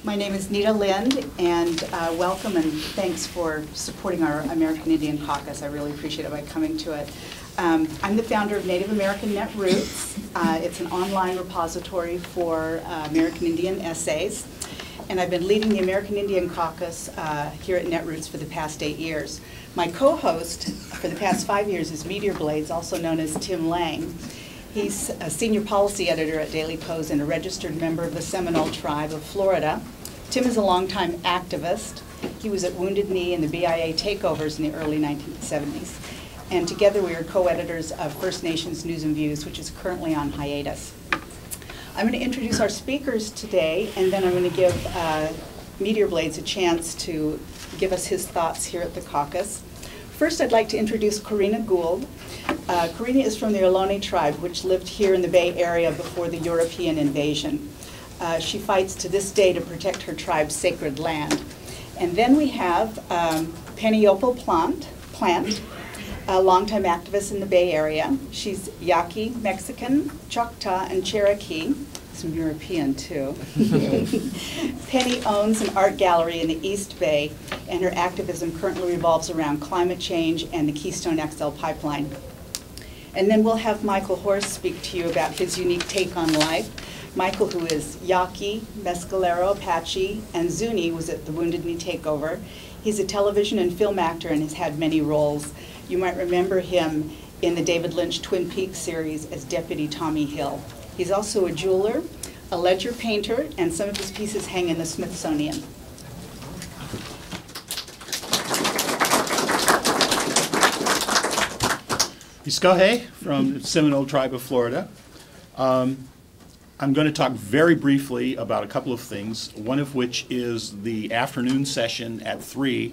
My name is Neeta Lind, and welcome and thanks for supporting our American Indian Caucus. I really appreciate it by coming to it. I'm the founder of Native American Netroots. It's an online repository for American Indian essays, and I've been leading the American Indian Caucus here at Netroots for the past 8 years. My co-host for the past 5 years is Meteor, also known as Tim Lang. He's a senior policy editor at Daily Pose and a registered member of the Seminole Tribe of Florida. Tim is a longtime activist. He was at Wounded Knee and the BIA takeovers in the early 1970s. And together we are co-editors of First Nations News and Views, which is currently on hiatus. I'm going to introduce our speakers today, and then I'm going to give Meteor Blades a chance to give us his thoughts here at the caucus. First, I'd like to introduce Corrina Gould. Corrina is from the Ohlone tribe, which lived here in the Bay Area before the European invasion. She fights to this day to protect her tribe's sacred land. And then we have Pennie Opal Plant, a longtime activist in the Bay Area. She's Yaqui, Mexican, Choctaw, and Cherokee. Some European, too. Pennie owns an art gallery in the East Bay, and her activism currently revolves around climate change and the Keystone XL pipeline. And then we'll have Michael Horse speak to you about his unique take on life. Michael, who is Yaqui, Mescalero, Apache, and Zuni, was at the Wounded Knee takeover. He's a television and film actor and has had many roles. You might remember him in the David Lynch Twin Peaks series as Deputy Tommy Hill. He's also a jeweler, a ledger painter, and some of his pieces hang in the Smithsonian. Iskahe from the Seminole Tribe of Florida. I'm going to talk very briefly about a couple of things, one of which is the afternoon session at 3,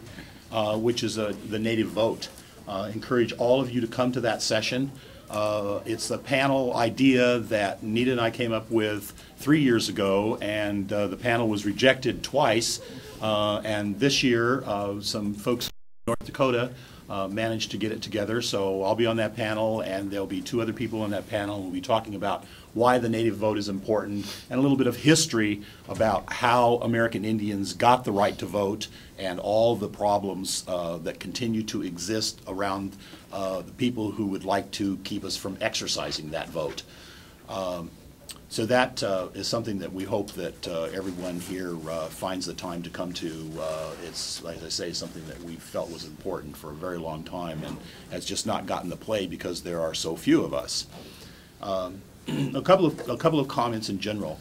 which is the Native vote. Encourage all of you to come to that session. It's a panel idea that Neeta and I came up with 3 years ago, and the panel was rejected twice. And this year, some folks from North Dakota managed to get it together, so I'll be on that panel, and there'll be 2 other people on that panel. We'll be talking about why the Native vote is important, and a little bit of history about how American Indians got the right to vote and all the problems that continue to exist around the people who would like to keep us from exercising that vote. So that is something that we hope that everyone here finds the time to come to. It's, like I say, something that we felt was important for a very long time and has just not gotten the play because there are so few of us. A couple of comments in general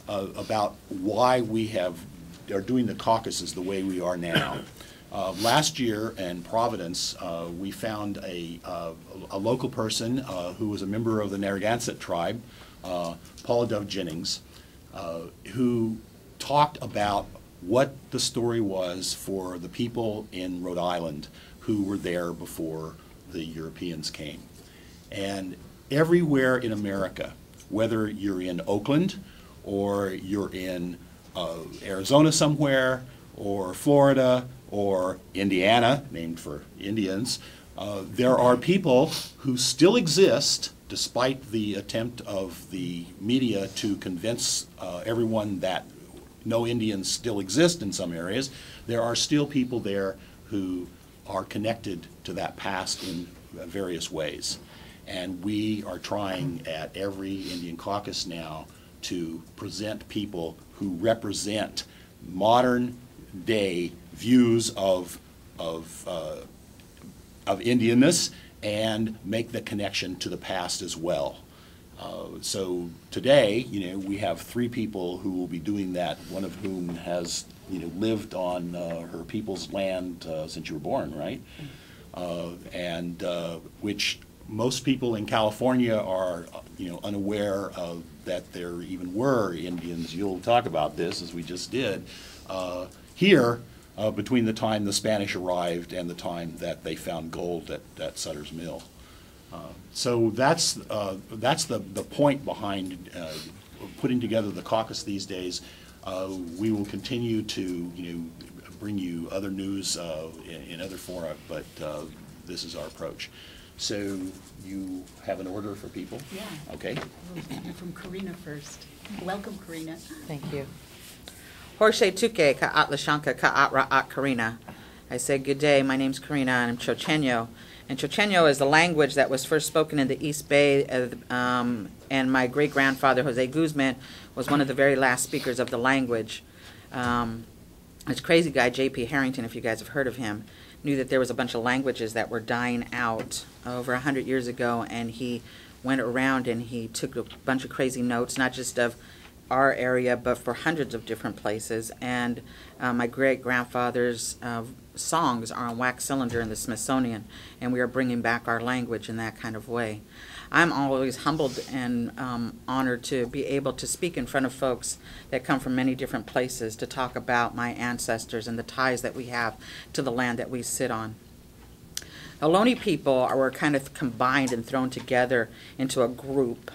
about why we are doing the caucuses the way we are now. Last year in Providence, we found a local person who was a member of the Narragansett tribe, Paula Dove Jennings, who talked about what the story was for the people in Rhode Island who were there before the Europeans came. And everywhere in America, whether you're in Oakland or you're in Arizona somewhere or Florida or Indiana, named for Indians, there are people who still exist despite the attempt of the media to convince everyone that no Indians still exist in some areas. There are still people there who are connected to that past in various ways. And we are trying at every Indian caucus now to present people who represent modern day views of Indianness and make the connection to the past as well. So today, we have 3 people who will be doing that, one of whom has, lived on her people's land since you were born, right? And which most people in California are, unaware of that there even were Indians. You'll talk about this, as we just did, here between the time the Spanish arrived and the time that they found gold at Sutter's Mill. So that's the point behind putting together the caucus these days. We will continue to bring you other news in other fora, but this is our approach. So you have an order for people? Yeah. Okay. We'll hear from Corrina first. Welcome, Corrina. Thank you. Horshe tuke ka'at lashanka ka'at ra'at Corrina. I said, good day, my name's Corrina, and I'm Chochenyo. And Chochenyo is the language that was first spoken in the East Bay, and my great-grandfather, Jose Guzman, was one of the very last speakers of the language. This crazy guy, J.P. Harrington, if you guys have heard of him, knew that there was a bunch of languages that were dying out over 100 years ago, and he went around and he took a bunch of crazy notes, not just of our area, but for hundreds of different places. And my great-grandfather's songs are on wax cylinder in the Smithsonian, and we are bringing back our language in that kind of way. I'm always humbled and honored to be able to speak in front of folks that come from many different places to talk about my ancestors and the ties that we have to the land that we sit on. Ohlone people were kind of combined and thrown together into a group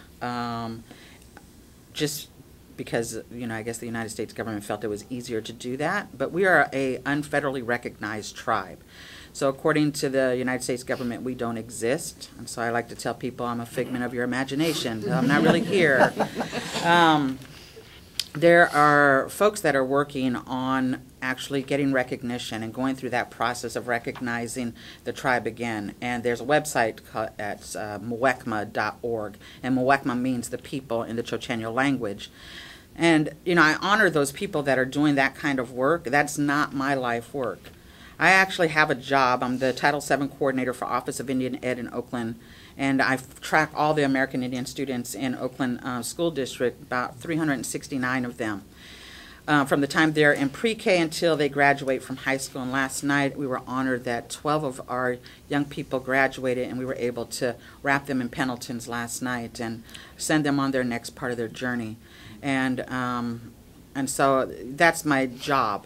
just because, you know, I guess the United States government felt it was easier to do that. But we are a unfederally recognized tribe. So according to the United States government, we don't exist. And so I like to tell people I'm a figment of your imagination. I'm not really here. There are folks that are working on actually getting recognition and going through that process of recognizing the tribe again. And there's a website at mwecma.org, and Mwecma means the people in the Chochenyo language. And, you know, I honor those people that are doing that kind of work. That's not my life work. I actually have a job. I'm the Title VII coordinator for Office of Indian Ed in Oakland, and I track all the American Indian students in Oakland School District, about 369 of them, from the time they're in pre-K until they graduate from high school. And last night we were honored that 12 of our young people graduated, and we were able to wrap them in Pendletons last night and send them on their next part of their journey. And so that's my job.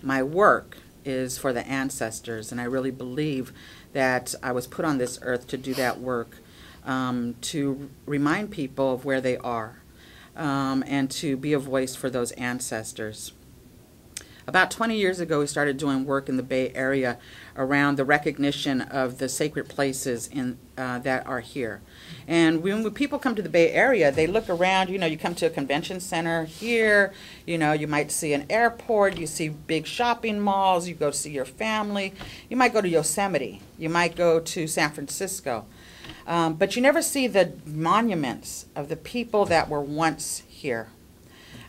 My work is for the ancestors, and I really believe that I was put on this earth to do that work, to remind people of where they are, and to be a voice for those ancestors. About 20 years ago, we started doing work in the Bay Area around the recognition of the sacred places that are here. And when people come to the Bay Area, they look around, you know, you come to a convention center here, you know, you might see an airport, you see big shopping malls, you go see your family, you might go to Yosemite, you might go to San Francisco. But you never see the monuments of the people that were once here.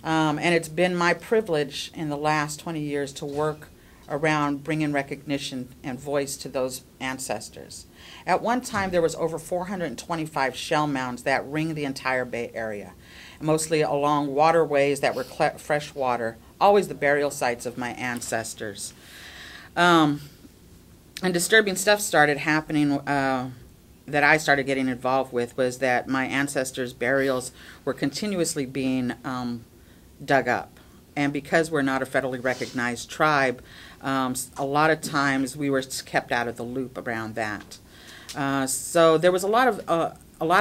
And it's been my privilege in the last 20 years to work around bringing recognition and voice to those ancestors. At one time, there was over 425 shell mounds that ring the entire Bay Area, mostly along waterways that were fresh water, always the burial sites of my ancestors. And disturbing stuff started happening that I started getting involved with, was that my ancestors' burials were continuously being dug up. And because we're not a federally recognized tribe, a lot of times we were kept out of the loop around that. So there was a lot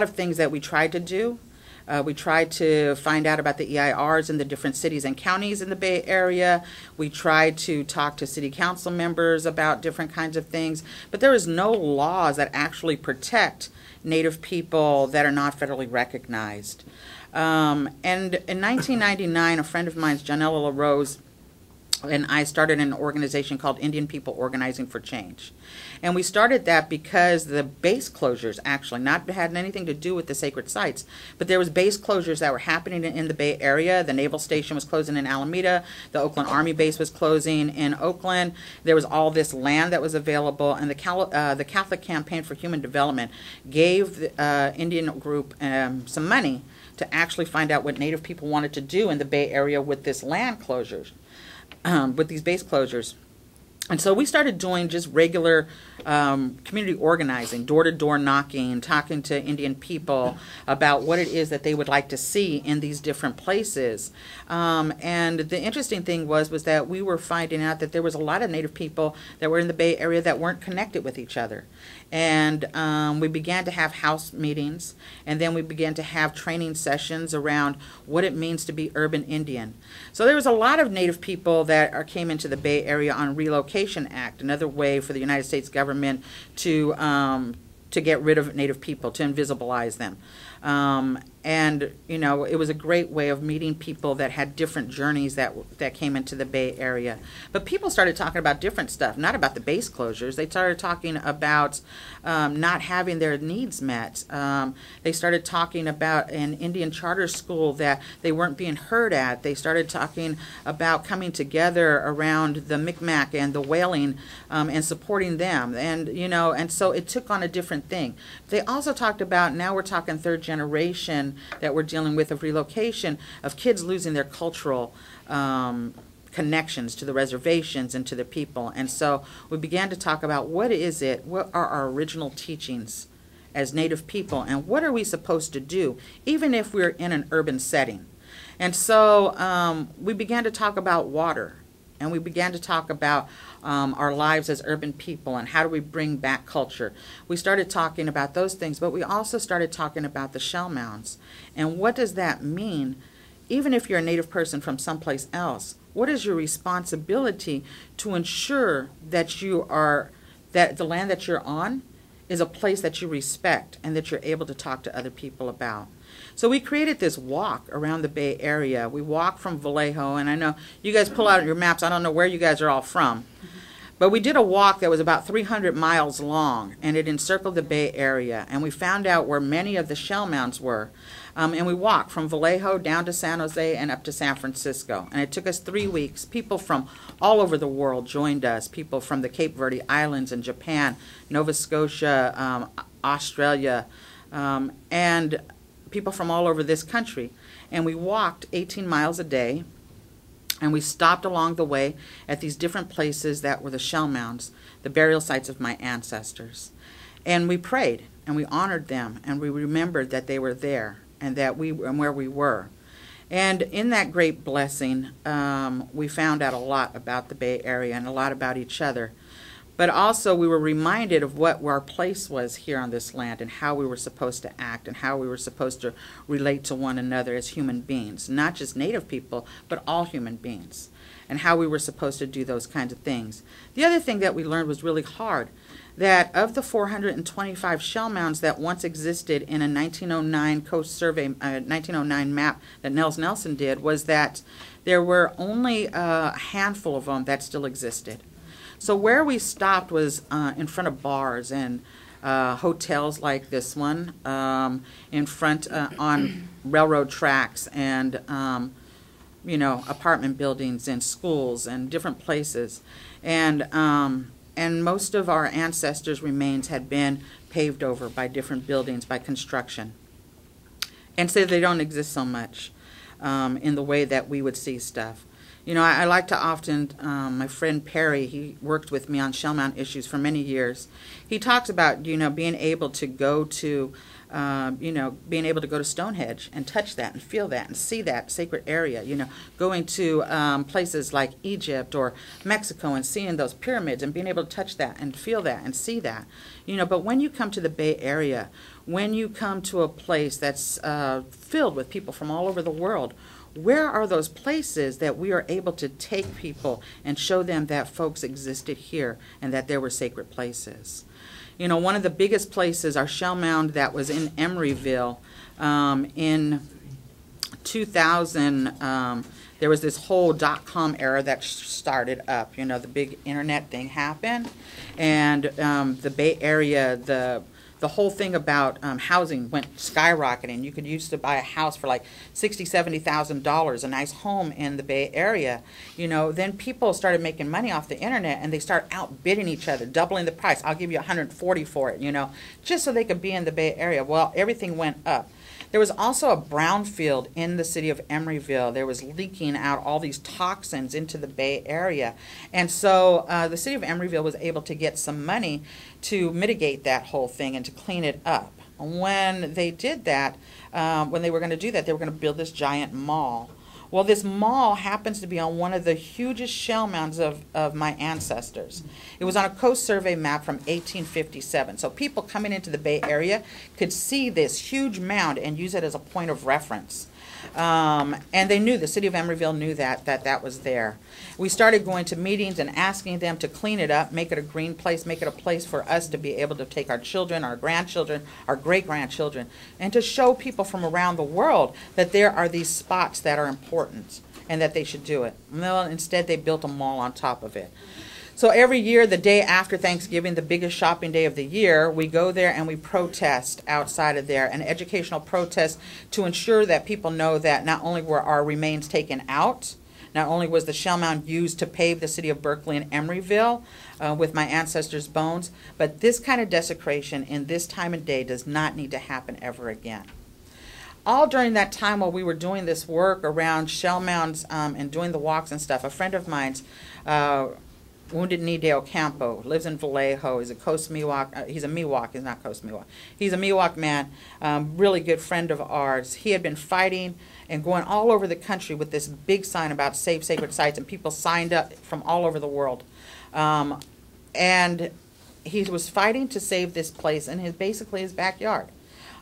of things that we tried to do. We tried to find out about the EIRs in the different cities and counties in the Bay Area. We tried to talk to city council members about different kinds of things. But there is no laws that actually protect Native people that are not federally recognized. And in 1999, a friend of mine, Janella LaRose, and I started an organization called Indian People Organizing for Change. And we started that because the base closures actually not had anything to do with the sacred sites, but there was base closures that were happening in the Bay Area. The Naval Station was closing in Alameda. The Oakland Army Base was closing in Oakland. There was all this land that was available, and the Catholic Campaign for Human Development gave the Indian group some money to actually find out what Native people wanted to do in the Bay Area with this land closures, with these base closures. And so we started doing just regular community organizing, door-to-door knocking, talking to Indian people about what it is that they would like to see in these different places. And the interesting thing was that we were finding out that there was a lot of Native people that were in the Bay Area that weren't connected with each other. And we began to have house meetings, and then we began to have training sessions around what it means to be urban Indian. So there was a lot of Native people that came into the Bay Area on Relocation Act, another way for the United States government to get rid of Native people, to invisibilize them. And, you know, it was a great way of meeting people that had different journeys that came into the Bay Area. But people started talking about different stuff, not about the base closures. They started talking about not having their needs met. They started talking about an Indian charter school that they weren't being heard at. They started talking about coming together around the Micmac and the whaling and supporting them. And, you know, and so it took on a different thing. They also talked about, now we're talking third generation that we're dealing with, of relocation, of kids losing their cultural connections to the reservations and to the people. And so we began to talk about what are our original teachings as Native people, and what are we supposed to do, even if we're in an urban setting. And so we began to talk about water, and we began to talk about our lives as urban people and how do we bring back culture. We started talking about those things, but we also started talking about the shell mounds. And what does that mean? Even if you're a Native person from someplace else, what is your responsibility to ensure that that the land that you're on is a place that you respect and that you're able to talk to other people about? So we created this walk around the Bay Area. We walk from Vallejo, and I know you guys pull out your maps. I don't know where you guys are all from. But we did a walk that was about 300 miles long, and it encircled the Bay Area. And we found out where many of the shell mounds were. And we walked from Vallejo down to San Jose and up to San Francisco. And it took us 3 weeks. People from all over the world joined us. People from the Cape Verde Islands and Japan, Nova Scotia, Australia, and people from all over this country. And we walked 18 miles a day. And we stopped along the way at these different places that were the shell mounds, the burial sites of my ancestors. And we prayed, and we honored them, and we remembered that they were there, and where we were. And in that great blessing, we found out a lot about the Bay Area and a lot about each other. But also we were reminded of what our place was here on this land, and how we were supposed to act, and how we were supposed to relate to one another as human beings, not just Native people, but all human beings, and how we were supposed to do those kinds of things. The other thing that we learned was really hard, that of the 425 shell mounds that once existed in a 1909 Coast Survey, 1909 map that Nels Nelson did, was that there were only a handful of them that still existed. So where we stopped was in front of bars and hotels like this one, in front on railroad tracks, and you know, apartment buildings and schools and different places. And most of our ancestors' remains had been paved over by different buildings, by construction. And so they don't exist so much in the way that we would see stuff. You know, I like to often, my friend Perry, he worked with me on shell mound issues for many years. He talks about, you know, being able to go to, being able to go to Stonehenge and touch that and feel that and see that sacred area, you know, going to places like Egypt or Mexico and seeing those pyramids and being able to touch that and feel that and see that, you know. But when you come to the Bay Area, when you come to a place that's filled with people from all over the world, where are those places that we are able to take people and show them that folks existed here and that there were sacred places? You know, one of the biggest places, our shell mound that was in Emeryville, in 2000, there was this whole .com era that started up. You know, the big internet thing happened, and the Bay Area, the whole thing about housing went skyrocketing. You could used to buy a house for like $60,000, $70,000, a nice home in the Bay Area. You know, then people started making money off the internet, and they start outbidding each other, doubling the price. I'll give you $140 for it, you know, just so they could be in the Bay Area. Well, everything went up. There was also a brownfield in the city of Emeryville. There was leaking out all these toxins into the Bay Area. And so the city of Emeryville was able to get some money to mitigate that whole thing and to clean it up. When they did that, when they were going to do that, they were going to build this giant mall. Well, this mall happens to be on one of the hugest shell mounds of my ancestors. It was on a Coast Survey map from 1857. So people coming into the Bay Area could see this huge mound and use it as a point of reference. And they knew, the city of Emeryville knew that was there. We started going to meetings and asking them to clean it up, make it a green place, make it a place for us to be able to take our children, our grandchildren, our great-grandchildren, and to show people from around the world that there are these spots that are important and that they should do it. Well, instead they built a mall on top of it. So every year, the day after Thanksgiving, the biggest shopping day of the year, we go there and we protest outside of there, an educational protest to ensure that people know that not only were our remains taken out, not only was the shell mound used to pave the city of Berkeley and Emeryville with my ancestors' bones, but this kind of desecration in this time of day does not need to happen ever again. All during that time while we were doing this work around shell mounds and doing the walks and stuff, a friend of mine's, Wounded Knee Dale Campo, lives in Vallejo. He's a Coast Miwok. He's a Miwok. He's not Coast Miwok. He's a Miwok man, really good friend of ours. He had been fighting and going all over the country with this big sign about Save Sacred Sites, and people signed up from all over the world. And he was fighting to save this place in basically his backyard.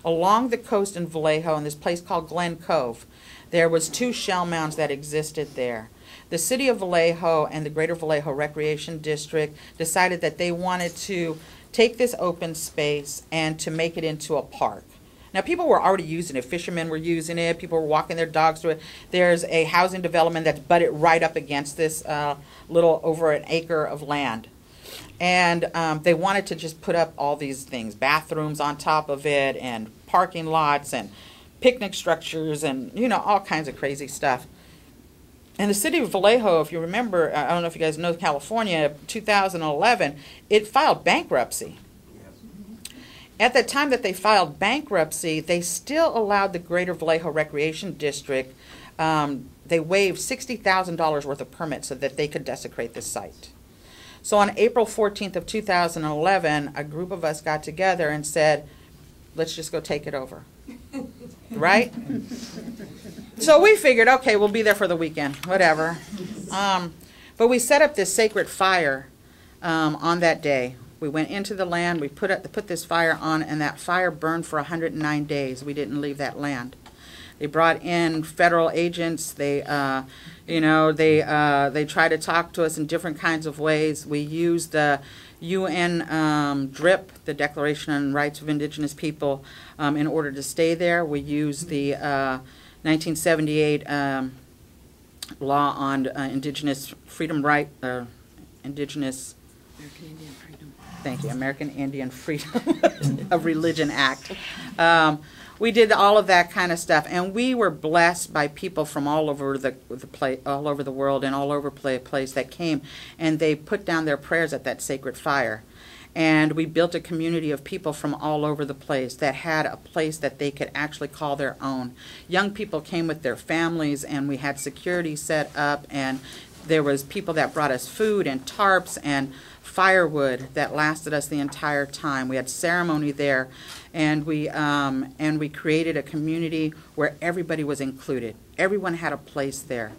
Along the coast in Vallejo, in this place called Glen Cove, there was 2 shell mounds that existed there. The city of Vallejo and the Greater Vallejo Recreation District decided that they wanted to take this open space and to make it into a park. Now, people were already using it. Fishermen were using it. People were walking their dogs through it. There's a housing development that's butted right up against this little over an acre of land. And they wanted to just put up all these things, bathrooms on top of it and parking lots and picnic structures and, you know, all kinds of crazy stuff. And the city of Vallejo, if you remember, I don't know if you guys know California, 2011, it filed bankruptcy. At the time that they filed bankruptcy, they still allowed the Greater Vallejo Recreation District, they waived $60,000 worth of permits so that they could desecrate this site. So on April 14th of 2011, a group of us got together and said, let's just go take it over. Right? So we figured, okay, we'll be there for the weekend, whatever. But we set up this sacred fire on that day. We went into the land, we put this fire on, and that fire burned for 109 days. We didn't leave that land. They brought in federal agents. They tried to talk to us in different kinds of ways. We used the UN DRIP, the Declaration on Rights of Indigenous People, in order to stay there. We used the 1978 law on indigenous freedom right, indigenous, American Indian Freedom. Thank you, American Indian Freedom of Religion Act. We did all of that kind of stuff, and we were blessed by people from all over all over the world and all over the place that came, and they put down their prayers at that sacred fire. And we built a community of people from all over the place that had a place that they could actually call their own. Young people came with their families, and we had security set up, and there was people that brought us food and tarps and firewood that lasted us the entire time. We had ceremony there, and we created a community where everybody was included. Everyone had a place there.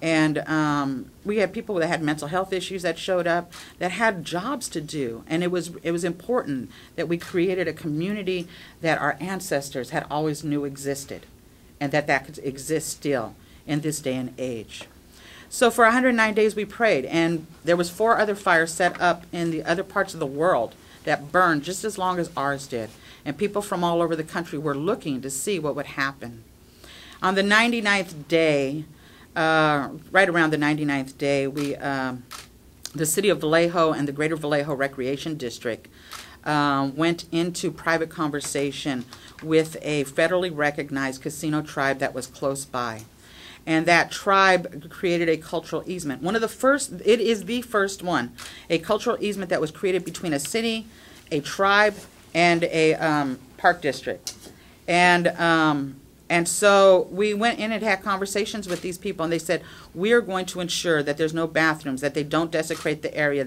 And we had people that had mental health issues that showed up, that had jobs to do. And it was important that we created a community that our ancestors had always knew existed, and that could exist still in this day and age. So for 109 days we prayed, and there was 4 other fires set up in the other parts of the world that burned just as long as ours did. And people from all over the country were looking to see what would happen. On the 99th day, right around the 99th day, the city of Vallejo and the Greater Vallejo Recreation District went into private conversation with a federally recognized casino tribe that was close by. And that tribe created a cultural easement. One of the first, it is the first one, a cultural easement that was created between a city, a tribe, and a park district. And so we went in and had conversations with these people, and they said, we are going to ensure that there's no bathrooms, that they don't desecrate the area,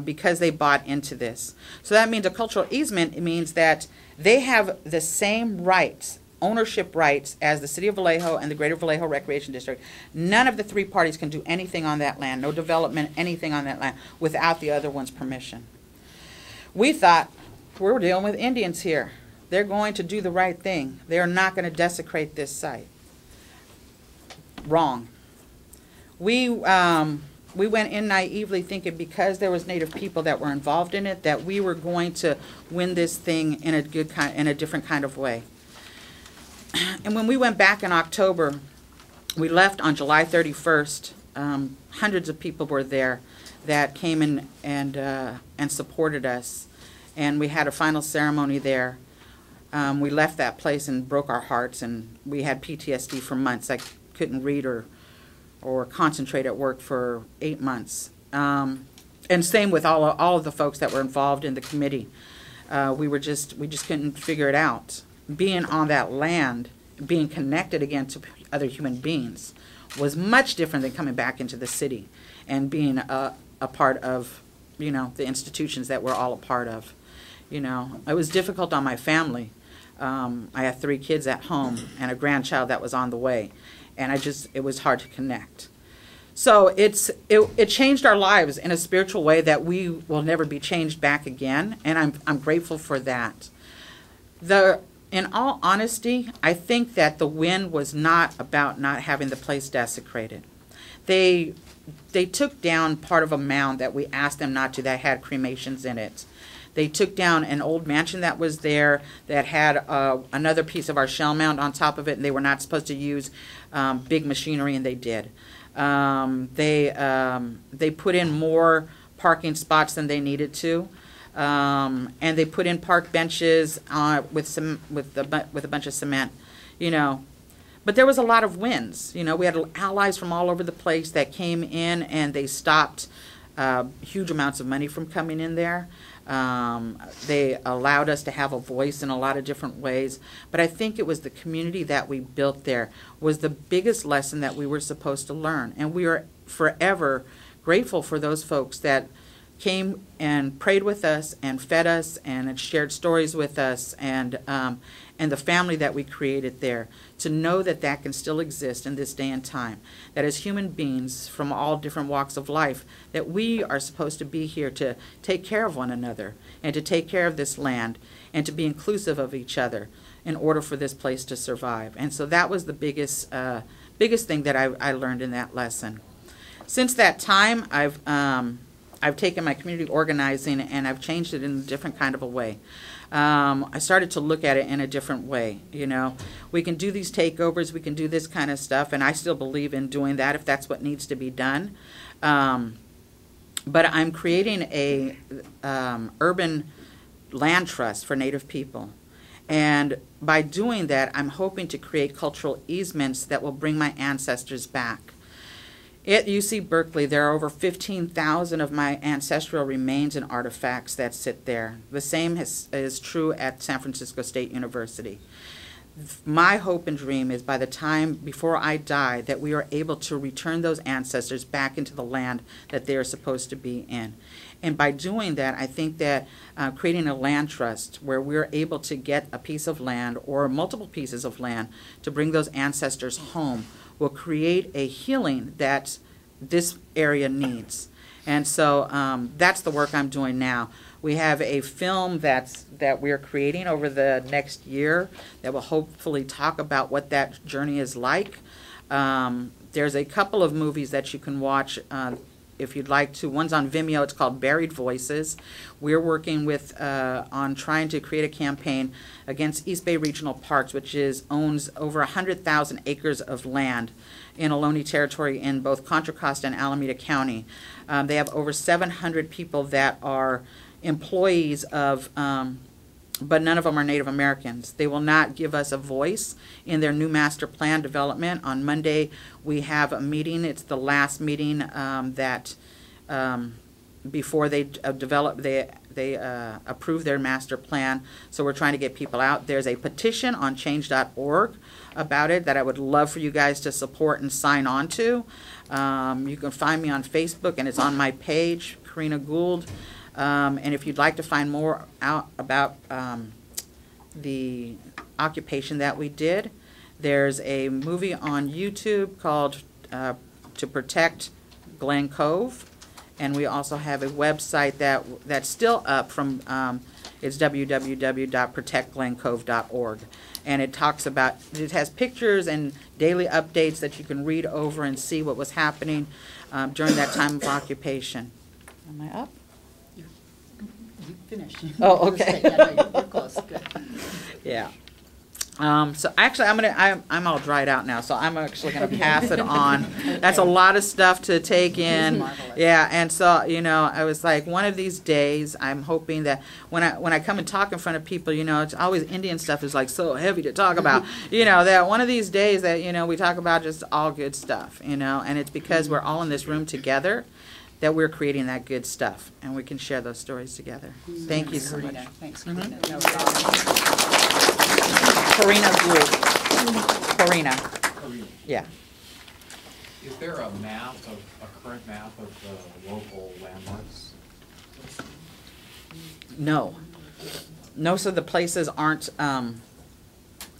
because they bought into this. So that means a cultural easement. It means that they have the same rights, ownership rights, as the city of Vallejo and the Greater Vallejo Recreation District. None of the 3 parties can do anything on that land, no development, anything on that land, without the other one's permission. We thought, we're dealing with Indians here. they're going to do the right thing. They're not going to desecrate this site. Wrong. We went in naively thinking because there was Native people that were involved in it that we were going to win this thing in a different kind of way. And when we went back in October, we left on July 31st. Hundreds of people were there that came in and supported us, and we had a final ceremony there. We left that place and broke our hearts, and we had PTSD for months. I couldn't read or concentrate at work for 8 months. And same with all of the folks that were involved in the committee. We just couldn't figure it out. Being on that land, being connected again to other human beings, was much different than coming back into the city and being a part of, the institutions that we're all a part of. It was difficult on my family. I have 3 kids at home and a grandchild that was on the way, and it was hard to connect. So it changed our lives in a spiritual way that we will never be changed back again, and I'm grateful for that. In all honesty, I think that the win was not about not having the place desecrated. They took down part of a mound that we asked them not to, that had cremations in it. They took down an old mansion that was there that had another piece of our shell mound on top of it, and they were not supposed to use big machinery, and they did. They put in more parking spots than they needed to. And they put in park benches with a bunch of cement, But there was a lot of wins. We had allies from all over the place that came in, and they stopped huge amounts of money from coming in there. They allowed us to have a voice in a lot of different ways. But I think it was the community that we built there was the biggest lesson that we were supposed to learn. And we are forever grateful for those folks that came and prayed with us and fed us and shared stories with us, and the family that we created there, to know that that can still exist in this day and time, that as human beings from all different walks of life, that we are supposed to be here to take care of one another and to take care of this land and to be inclusive of each other in order for this place to survive. And so that was the biggest thing that I learned in that lesson. Since that time, I've taken my community organizing and I've changed it in a different kind of a way. I started to look at it in a different way. We can do these takeovers, we can do this kind of stuff, and I still believe in doing that if that's what needs to be done. But I'm creating a urban land trust for Native people. And by doing that, I'm hoping to create cultural easements that will bring my ancestors back. At UC Berkeley, there are over 15,000 of my ancestral remains and artifacts that sit there. The same is true at San Francisco State University. My hope and dream is by the time before I die that we are able to return those ancestors back into the land that they are supposed to be in. And by doing that, I think that creating a land trust where we're able to get a piece of land or multiple pieces of land to bring those ancestors home will create a healing that this area needs. And so that's the work I'm doing now. We have a film that we're creating over the next year that will hopefully talk about what that journey is like. There's a couple of movies that you can watch if you'd like to. One's on Vimeo. It's called Buried Voices. We're working with on trying to create a campaign against East Bay Regional Parks, which owns over 100,000 acres of land in Ohlone Territory in both Contra Costa and Alameda County. They have over 700 people that are employees of, but none of them are Native Americans. They will not give us a voice in their new master plan development. On Monday, we have a meeting. It's the last meeting that before they approve their master plan. So we're trying to get people out. There's a petition on change.org about it that I would love for you guys to support and sign on to. You can find me on Facebook, and it's on my page, Corrina Gould. And if you'd like to find more out about the occupation that we did, there's a movie on YouTube called To Protect Glen Cove, And we also have a website that's still up from, it's www.protectglencove.org. And it talks about, it has pictures and daily updates that you can read over and see what was happening during that time of occupation. Am I up? You finished. Oh, okay. Yeah, no, you're close. Good. Yeah. So actually, I'm all dried out now, so I'm actually going to pass it on. That's a lot of stuff to take in. Marvelous. Yeah, and so, you know, I was like, one of these days, I'm hoping that when I come and talk in front of people, you know, it's always Indian stuff is like so heavy to talk about. You know, that one of these days that, you know, we talk about just all good stuff, you know, and it's because we're all in this room together that we're creating that good stuff, and we can share those stories together. Thank you so much. Corrina. Thanks, Corrina. That was awesome. Corrina Gould. Corrina. Yeah. Is there a current map of the local landmarks? No. Most of the places aren't,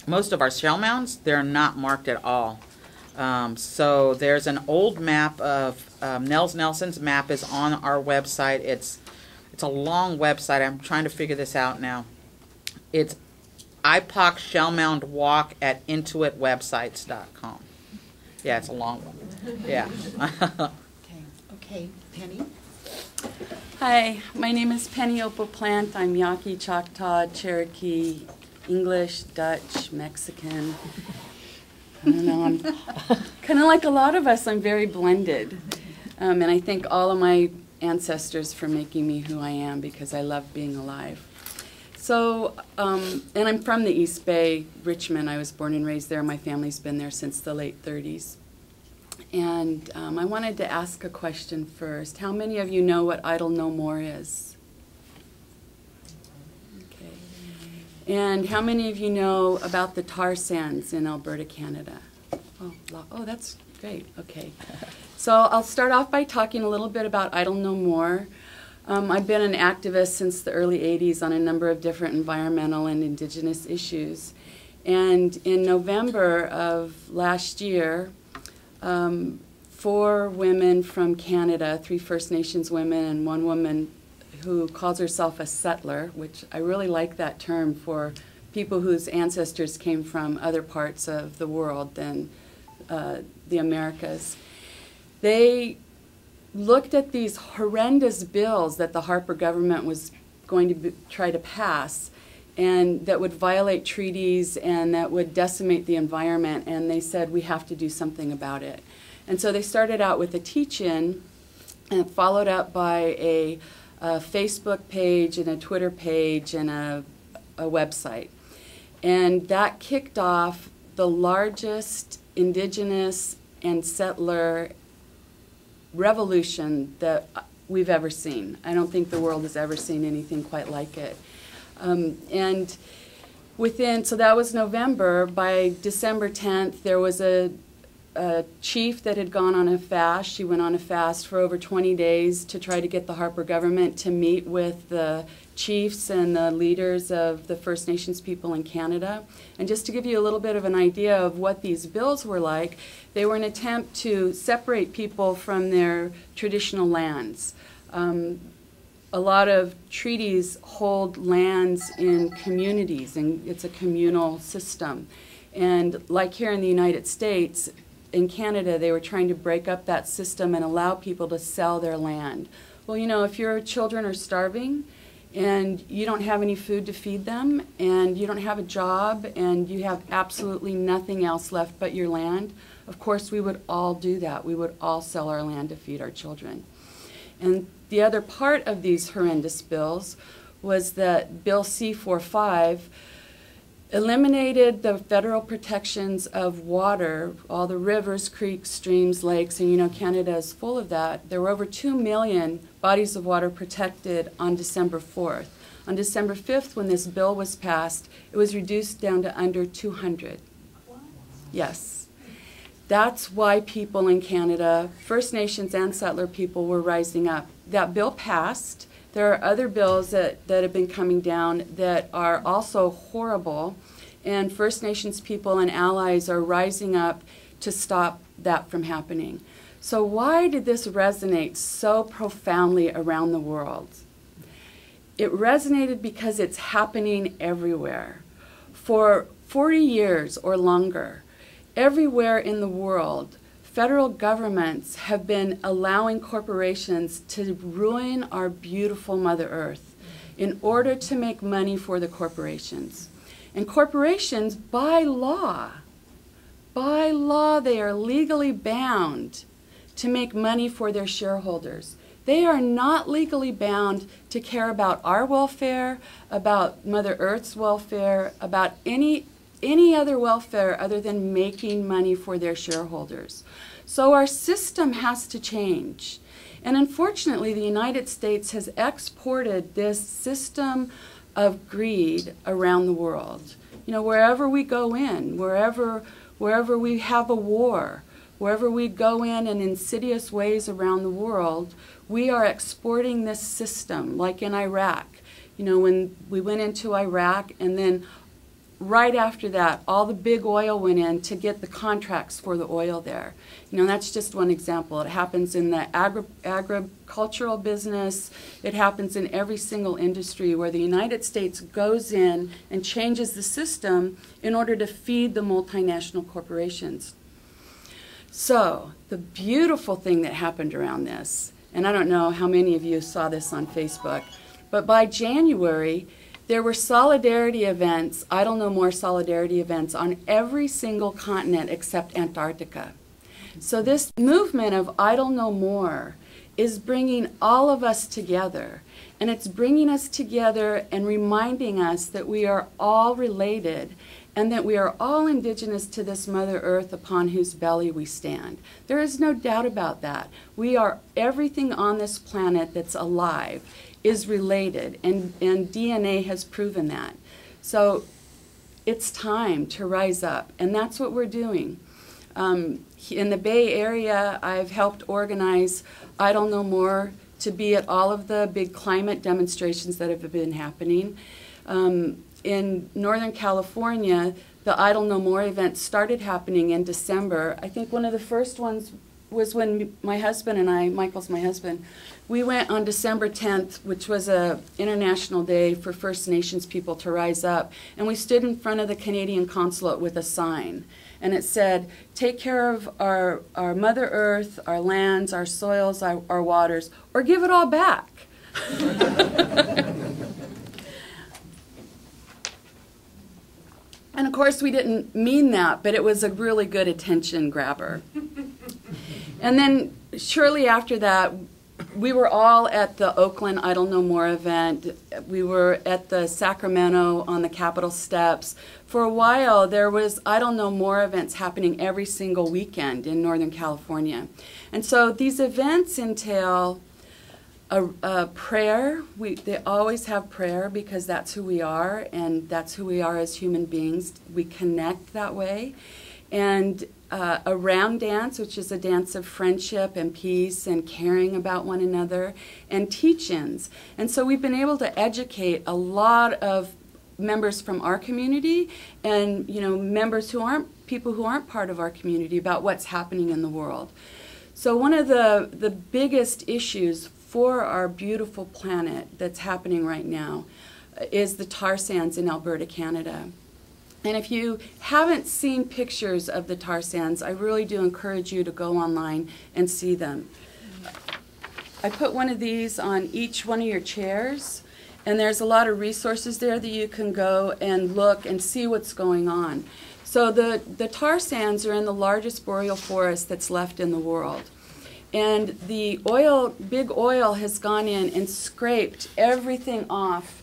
most of our shell mounds, they're not marked at all. So there's an old map of, Nels Nelson's map is on our website. It's a long website. I'm trying to figure this out now. It's IPOC Shell Mound Walk at intuitwebsites.com. Yeah, it's a long one. Yeah. Okay, Pennie. Hi, my name is Pennie Opal Plant. I'm Yaqui, Choctaw, Cherokee, English, Dutch, Mexican. I don't know, I'm kind of like a lot of us, I'm very blended. And I thank all of my ancestors for making me who I am because I love being alive. So, and I'm from the East Bay, Richmond. I was born and raised there. My family's been there since the late 30s. And I wanted to ask a question first. How many of you know what Idle No More is? Okay. And how many of you know about the tar sands in Alberta, Canada? Oh, that's great. Okay. So I'll start off by talking a little bit about Idle No More. I've been an activist since the early 80s on a number of different environmental and indigenous issues. And in November of last year, 4 women from Canada, 3 First Nations women and 1 woman who calls herself a settler, which I really like that term for people whose ancestors came from other parts of the world than the Americas. They looked at these horrendous bills that the Harper government was going to try to pass and that would violate treaties and that would decimate the environment, and they said we have to do something about it. And so they started out with a teach-in and followed up by a Facebook page and a Twitter page and a website. And that kicked off the largest indigenous and settler revolution that we've ever seen. I don't think the world has ever seen anything quite like it. And so that was November. By December 10th, there was a chief that had gone on a fast. She went on a fast for over 20 days to try to get the Harper government to meet with the chiefs and the leaders of the First Nations people in Canada. And just to give you a little bit of an idea of what these bills were like, they were an attempt to separate people from their traditional lands. A lot of treaties hold lands in communities, and it's a communal system. And like here in the United States, in Canada, they were trying to break up that system and allow people to sell their land. Well, you know, if your children are starving and you don't have any food to feed them and you don't have a job and you have absolutely nothing else left but your land, of course we would all do that. We would all sell our land to feed our children. And the other part of these horrendous bills was that Bill C-45 eliminated the federal protections of water, all the rivers, creeks, streams, lakes, and you know Canada is full of that. There were over 2 million bodies of water protected on December 4th. On December 5th, when this bill was passed, it was reduced down to under 200. What? Yes. That's why people in Canada, First Nations and settler people, were rising up. That bill passed. There are other bills that have been coming down that are also horrible, and First Nations people and allies are rising up to stop that from happening. So why did this resonate so profoundly around the world? It resonated because it's happening everywhere. For 40 years or longer, everywhere in the world, federal governments have been allowing corporations to ruin our beautiful Mother Earth in order to make money for the corporations. And corporations, by law, they are legally bound to make money for their shareholders. They are not legally bound to care about our welfare, about Mother Earth's welfare, about any other welfare other than making money for their shareholders. So our system has to change. And unfortunately, the United States has exported this system of greed around the world. You know, wherever we go in, wherever we have a war, wherever we go in insidious ways around the world, we are exporting this system, like in Iraq. You know, when we went into Iraq, and then right after that, all the big oil went in to get the contracts for the oil there. You know, that's just one example. It happens in the agricultural business. It happens in every single industry where the United States goes in and changes the system in order to feed the multinational corporations. So, the beautiful thing that happened around this, and I don't know how many of you saw this on Facebook, but by January, there were solidarity events, Idle No More solidarity events on every single continent except Antarctica. So this movement of Idle No More is bringing all of us together. And it's bringing us together and reminding us that we are all related and that we are all indigenous to this Mother Earth upon whose belly we stand. There is no doubt about that. We are, everything on this planet that's alive is related, and DNA has proven that. So it's time to rise up, and that's what we're doing. In the Bay Area, I've helped organize Idle No More to be at all of the big climate demonstrations that have been happening. In Northern California, the Idle No More event started happening in December. I think one of the first ones was when my husband and I, Michael's my husband, we went on December 10th, which was an international day for First Nations people to rise up, and we stood in front of the Canadian consulate with a sign. And it said, take care of our Mother Earth, our lands, our soils, our waters, or give it all back. And of course we didn't mean that, but it was a really good attention grabber. And then shortly after that, we were all at the Oakland Idle No More event. We were at the Sacramento on the Capitol steps. For a while, there was Idle No More events happening every single weekend in Northern California. And so these events entail a prayer. They always have prayer because that's who we are, and that's who we are as human beings. We connect that way. And a round dance, which is a dance of friendship and peace and caring about one another, and teach-ins. And so we've been able to educate a lot of members from our community and, you know, members who aren't, people who aren't part of our community about what's happening in the world. So one of the biggest issues for our beautiful planet that's happening right now is the tar sands in Alberta, Canada. And if you haven't seen pictures of the tar sands, I really do encourage you to go online and see them. I put one of these on each one of your chairs, and there's a lot of resources there that you can go and look and see what's going on. So the tar sands are in the largest boreal forest that's left in the world. And the oil, big oil, has gone in and scraped everything off.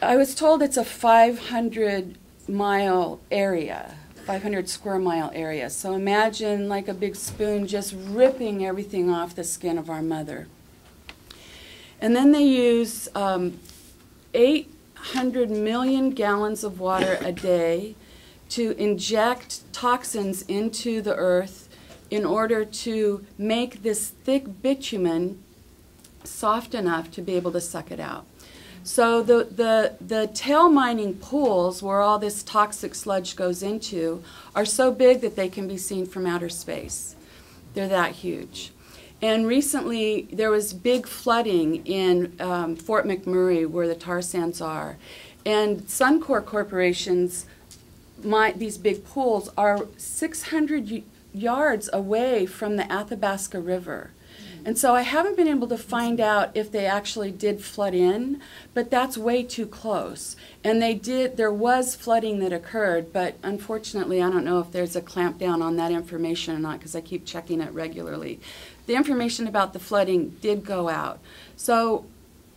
I was told it's a 500-mile area, 500 square mile area. So imagine like a big spoon just ripping everything off the skin of our mother. And then they use 800 million gallons of water a day to inject toxins into the earth in order to make this thick bitumen soft enough to be able to suck it out. So the tail mining pools where all this toxic sludge goes into are so big that they can be seen from outer space. They're that huge. And recently, there was big flooding in Fort McMurray, where the tar sands are. And Suncor corporations, these big pools, are 600 yards away from the Athabasca River. And so I haven't been able to find out if they actually did flood in, but that's way too close. And there was flooding that occurred, but unfortunately I don't know if there's a clamp down on that information or not, because I keep checking it regularly. The information about the flooding did go out. So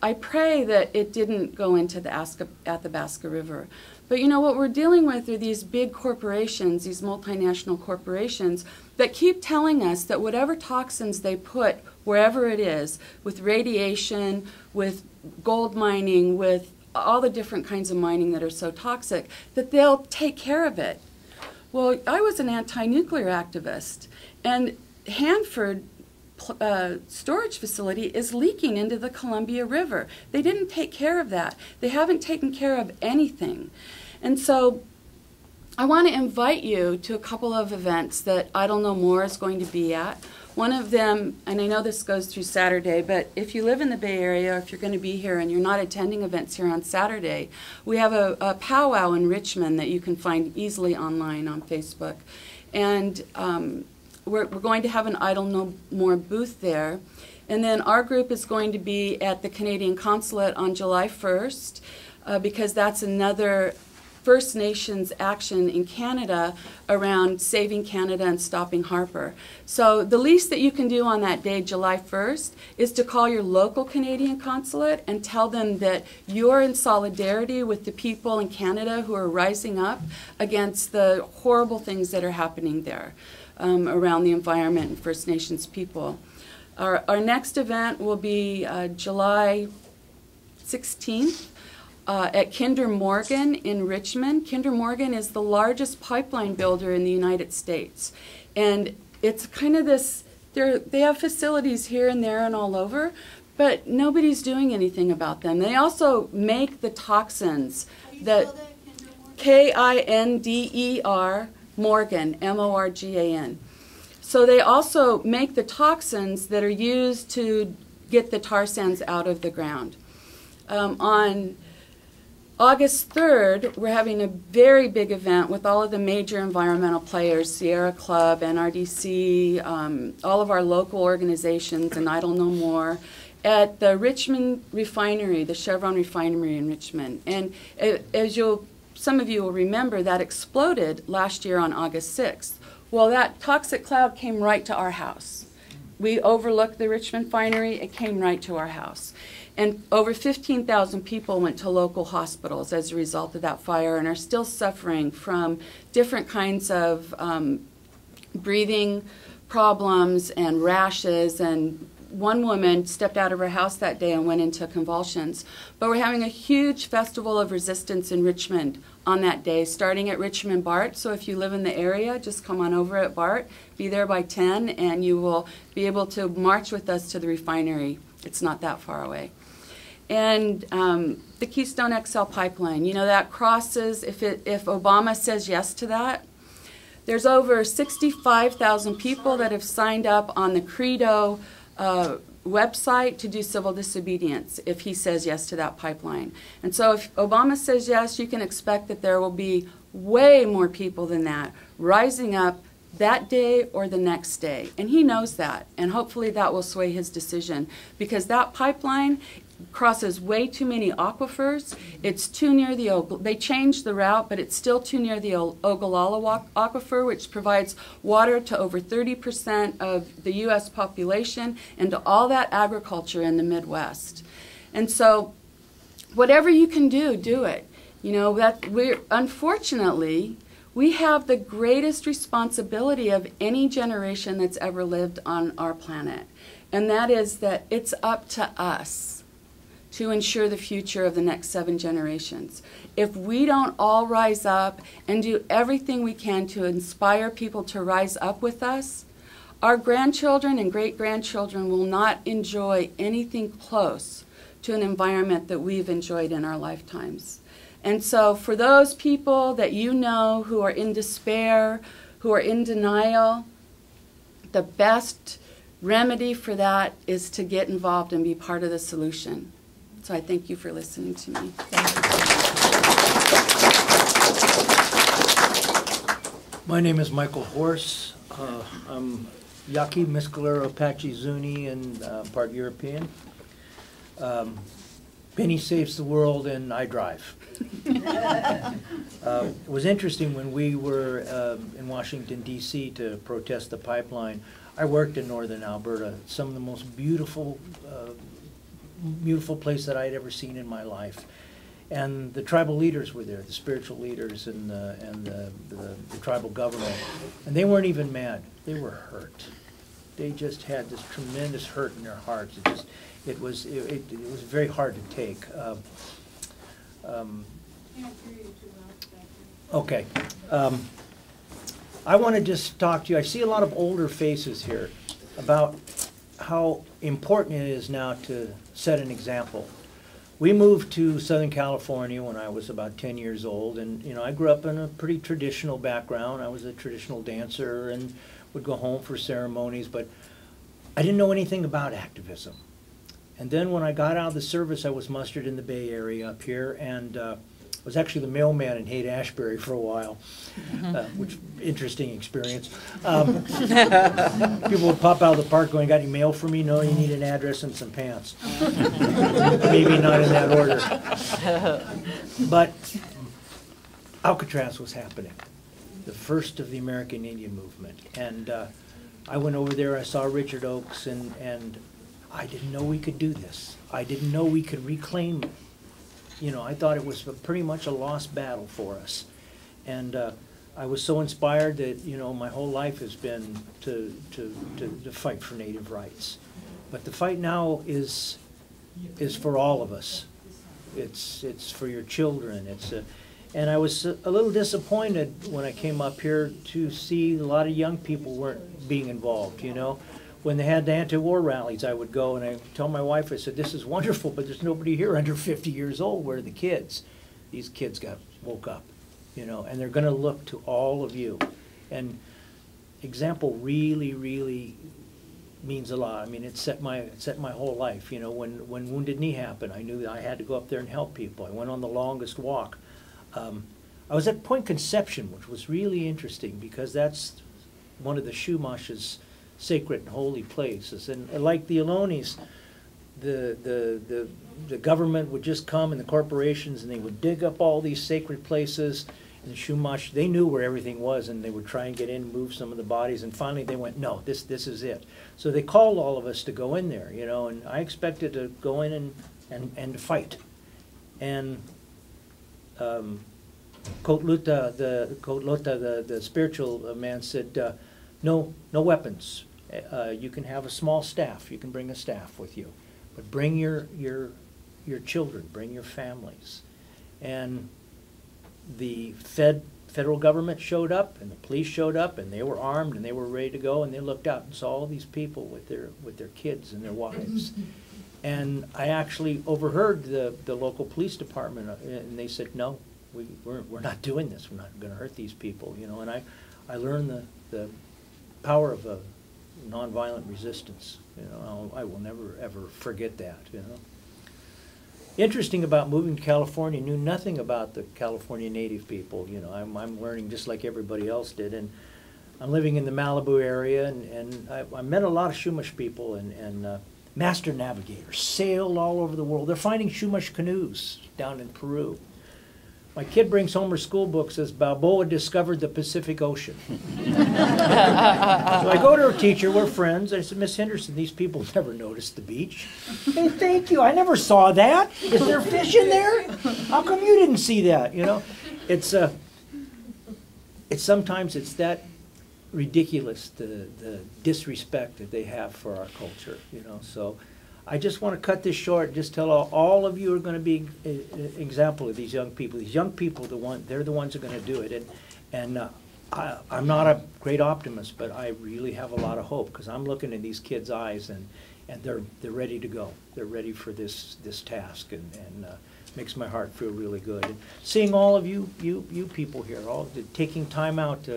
I pray that it didn't go into the Athabasca River. But you know, what we're dealing with are these big corporations, these multinational corporations, that keep telling us that whatever toxins they put wherever it is, with radiation, with gold mining, with all the different kinds of mining that are so toxic, that they'll take care of it. Well, I was an anti-nuclear activist, and Hanford storage facility is leaking into the Columbia River. They didn't take care of that. They haven't taken care of anything. And so I want to invite you to a couple of events that Idle No More is going to be at. One of them, and I know this goes through Saturday, but if you live in the Bay Area, or if you're going to be here and you're not attending events here on Saturday, we have a powwow in Richmond that you can find easily online on Facebook. And we're going to have an Idle No More booth there. And then our group is going to be at the Canadian Consulate on July 1st, because that's another First Nations action in Canada around saving Canada and stopping Harper. So the least that you can do on that day, July 1st, is to call your local Canadian consulate and tell them that you're in solidarity with the people in Canada who are rising up against the horrible things that are happening there around the environment and First Nations people. Our next event will be July 16th. At Kinder Morgan in Richmond. Kinder Morgan is the largest pipeline builder in the United States. And it's kind of this, they have facilities here and there and all over, but nobody's doing anything about them. They also make the toxins that, Kinder Morgan, M-O-R-G-A-N. So they also make the toxins that are used to get the tar sands out of the ground. On August 3rd, we're having a very big event with all of the major environmental players, Sierra Club, NRDC, all of our local organizations, and Idle No More, at the Richmond refinery, the Chevron refinery in Richmond. And as some of you will remember, that exploded last year on August 6th. Well, that toxic cloud came right to our house. We overlooked the Richmond refinery, it came right to our house. And over 15,000 people went to local hospitals as a result of that fire and are still suffering from different kinds of breathing problems and rashes. And one woman stepped out of her house that day and went into convulsions. But we're having a huge festival of resistance in Richmond on that day, starting at Richmond BART. So if you live in the area, just come on over at BART, be there by 10, and you will be able to march with us to the refinery. It's not that far away. And the Keystone XL pipeline, you know, that crosses, if Obama says yes to that, there's over 65,000 people that have signed up on the Credo website to do civil disobedience if he says yes to that pipeline. And so if Obama says yes, you can expect that there will be way more people than that rising up that day or the next day. And he knows that, and hopefully that will sway his decision, because that pipeline crosses way too many aquifers. It's too near the they changed the route, but it's still too near the Ogallala aquifer, which provides water to over 30% of the U.S. population and to all that agriculture in the Midwest. And so whatever you can do, do it. You know, that unfortunately, we have the greatest responsibility of any generation that's ever lived on our planet. And that is that it's up to us to ensure the future of the next 7 generations. If we don't all rise up and do everything we can to inspire people to rise up with us, our grandchildren and great-grandchildren will not enjoy anything close to an environment that we've enjoyed in our lifetimes. And so for those people that you know who are in despair, who are in denial, the best remedy for that is to get involved and be part of the solution. So I thank you for listening to me. My name is Michael Horse. I'm Yaqui, Mescalero, Apache, Zuni, and part European. Pennie saves the world, and I drive. It was interesting when we were in Washington, D.C. to protest the pipeline. I worked in northern Alberta, some of the most beautiful place that I had ever seen in my life. And the tribal leaders were there, the spiritual leaders and the tribal government. And they weren't even mad. They were hurt. They just had this tremendous hurt in their hearts. It was very hard to take. Okay. I want to just talk to you. I see a lot of older faces here about how important it is now to set an example. We moved to Southern California when I was about 10 years old, and I grew up in a pretty traditional background. I was a traditional dancer and would go home for ceremonies, but I didn't know anything about activism. And then when I got out of the service, I was mustered in the Bay Area up here, and was actually the mailman in Haight-Ashbury for a while, which interesting experience. People would pop out of the park going, "Got any mail for me?" "No, you need an address and some pants." Maybe not in that order. But Alcatraz was happening, the first of the American Indian movement. And I went over there, I saw Richard Oakes, and I didn't know we could do this. I didn't know we could reclaim. I thought it was pretty much a lost battle for us. And I was so inspired that, my whole life has been to fight for Native rights. But the fight now is for all of us. It's for your children. And I was a little disappointed when I came up here to see a lot of young people weren't being involved, When they had the anti-war rallies, I would go and I would tell my wife, I said, "This is wonderful, but there's nobody here under 50 years old. Where are the kids?" These kids woke up, and they're going to look to all of you. And example really, really means a lot. I mean, it set my whole life. When Wounded Knee happened, I knew that I had to go up there and help people. I went on the longest walk. I was at Point Conception, which was really interesting because that's one of the Shumash's sacred and holy places. And like the Ohlonies, the government would just come and the corporations and they would dig up all these sacred places. And the Chumash, they knew where everything was and they would try and get in and move some of the bodies. And finally they went, "No, this is it." So they called all of us to go in there, and I expected to go in and to fight. And Kotlota, the spiritual man said, no weapons. You can have a small staff. You can bring a staff with you, but bring your children, bring your families. And the federal government showed up, and the police showed up, and they were armed, and they were ready to go, and they looked out and saw all these people with their kids and their wives. And I actually overheard the local police department, and they said, "No, we're not doing this. We're not going to hurt these people." And I learned the power of a nonviolent resistance. I will never ever forget that. Interesting about moving to California, knew nothing about the California Native people. I'm learning just like everybody else did, and I'm living in the Malibu area, and I met a lot of Chumash people and master navigators, sailed all over the world. They're finding Chumash canoes down in Peru. My kid brings home her school book, says Balboa discovered the Pacific Ocean. So I go to her teacher, we're friends. I said, "Miss Henderson, these people never noticed the beach." "Hey, thank you, I never saw that. Is there fish in there? How come you didn't see that?" It's sometimes it's that ridiculous, the disrespect that they have for our culture, So I just want to cut this short. Just tell all of you are going to be an example of these young people. These young people, they're the ones who are going to do it. And I'm not a great optimist, but I really have a lot of hope because I'm looking in these kids' eyes and they're ready to go. They're ready for this task, and makes my heart feel really good. And seeing all of you people here, all taking time out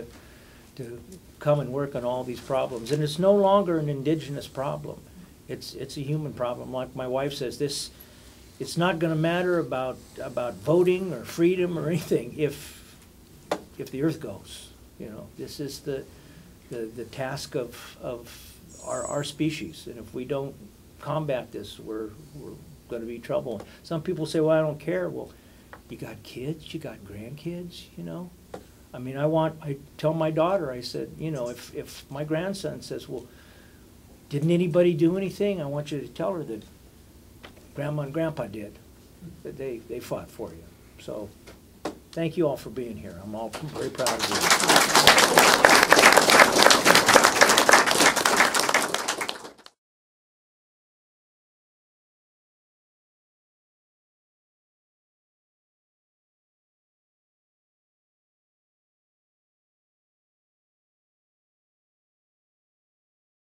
to come and work on all these problems. And it's no longer an indigenous problem. It's a human problem. Like my wife says, it's not going to matter about voting or freedom or anything if the earth goes. You know, this is the task of our species, and if we don't combat this, we're going to be in trouble. Some people say, well, I don't care. Well, you got kids, you got grandkids, you know. I mean, I tell my daughter, I said, you know, if my grandson says, well, didn't anybody do anything? I want you to tell her that Grandma and Grandpa did, that they fought for you. So thank you all for being here. I'm all very proud of you.